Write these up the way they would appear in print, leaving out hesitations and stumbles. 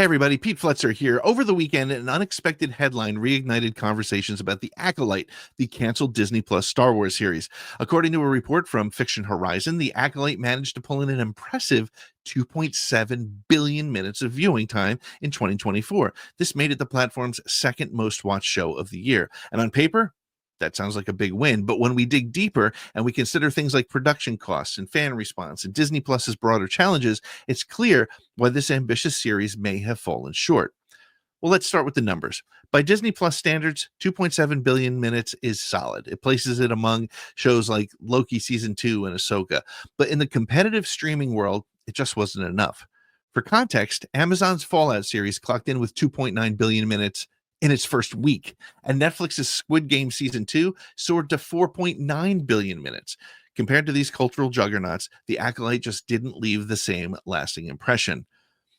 everybody, Pete Fletzer here. Over the weekend, an unexpected headline reignited conversations about The Acolyte, the canceled Disney Plus Star Wars series. According to a report from Fiction Horizon, The Acolyte managed to pull in an impressive 2.7 billion minutes of viewing time in 2024. This made it the platform's second most watched show of the year. And on paper, that sounds like a big win. But when we dig deeper and we consider things like production costs and fan response and Disney Plus's broader challenges, it's clear why this ambitious series may have fallen short. Well, let's start with the numbers. By Disney Plus standards, 2.7 billion minutes is solid. It places it among shows like Loki Season 2 and Ahsoka. But in the competitive streaming world, it just wasn't enough. For context, Amazon's Fallout series clocked in with 2.9 billion minutes in its first week, and Netflix's Squid Game Season 2 soared to 4.9 billion minutes. Compared to these cultural juggernauts, The Acolyte just didn't leave the same lasting impression.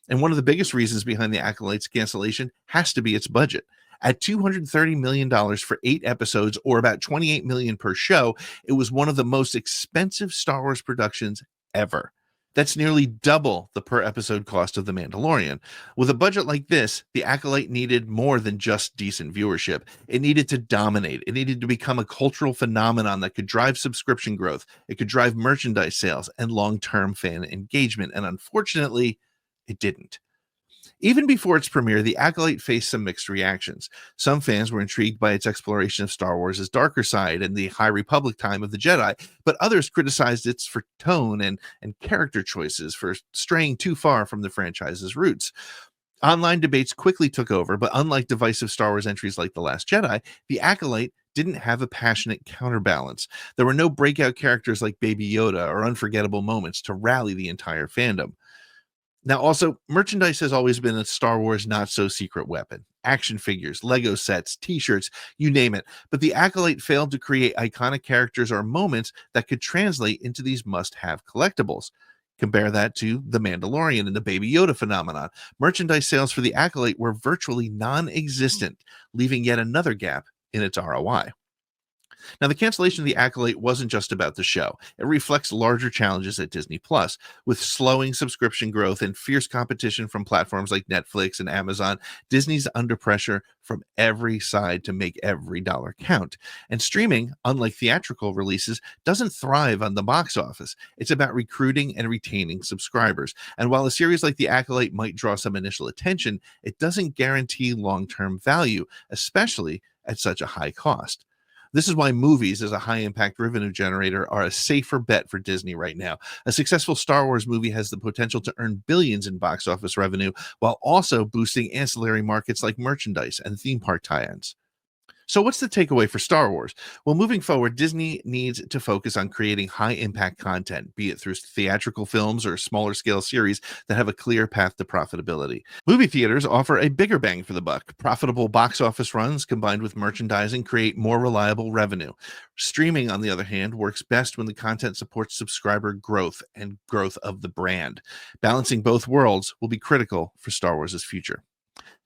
And one of the biggest reasons behind The Acolyte's cancellation has to be its budget. At $230 million for 8 episodes, or about $28 million per show, it was one of the most expensive Star Wars productions ever. That's nearly double the per episode cost of The Mandalorian. With a budget like this, The Acolyte needed more than just decent viewership. It needed to dominate. It needed to become a cultural phenomenon that could drive subscription growth. It could drive merchandise sales and long-term fan engagement. And unfortunately, it didn't. Even before its premiere, The Acolyte faced some mixed reactions. Some fans were intrigued by its exploration of Star Wars' darker side and the High Republic time of the Jedi, but others criticized its for tone and character choices for straying too far from the franchise's roots. Online debates quickly took over, but unlike divisive Star Wars entries like The Last Jedi, The Acolyte didn't have a passionate counterbalance. There were no breakout characters like Baby Yoda or unforgettable moments to rally the entire fandom. Now, also, merchandise has always been a Star Wars not-so-secret weapon. Action figures, Lego sets, t-shirts, you name it. But The Acolyte failed to create iconic characters or moments that could translate into these must-have collectibles. Compare that to The Mandalorian and the Baby Yoda phenomenon. Merchandise sales for The Acolyte were virtually non-existent, leaving yet another gap in its ROI. Now, the cancellation of The Acolyte wasn't just about the show. It reflects larger challenges at Disney Plus. With slowing subscription growth and fierce competition from platforms like Netflix and Amazon, Disney's under pressure from every side to make every dollar count. And streaming, unlike theatrical releases, doesn't thrive on the box office. It's about recruiting and retaining subscribers. And while a series like The Acolyte might draw some initial attention, it doesn't guarantee long-term value, especially at such a high cost. This is why movies as a high-impact revenue generator are a safer bet for Disney right now. A successful Star Wars movie has the potential to earn billions in box office revenue while also boosting ancillary markets like merchandise and theme park tie-ins. So what's the takeaway for Star Wars? Well, moving forward, Disney needs to focus on creating high-impact content, be it through theatrical films or smaller-scale series that have a clear path to profitability. Movie theaters offer a bigger bang for the buck. Profitable box office runs combined with merchandising create more reliable revenue. Streaming, on the other hand, works best when the content supports subscriber growth and growth of the brand. Balancing both worlds will be critical for Star Wars' future.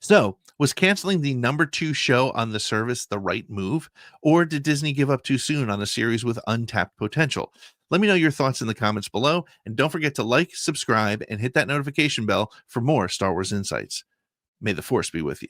So, was canceling the number 2 show on the service the right move? Or did Disney give up too soon on a series with untapped potential? Let me know your thoughts in the comments below, and don't forget to like, subscribe, and hit that notification bell for more Star Wars insights. May the Force be with you.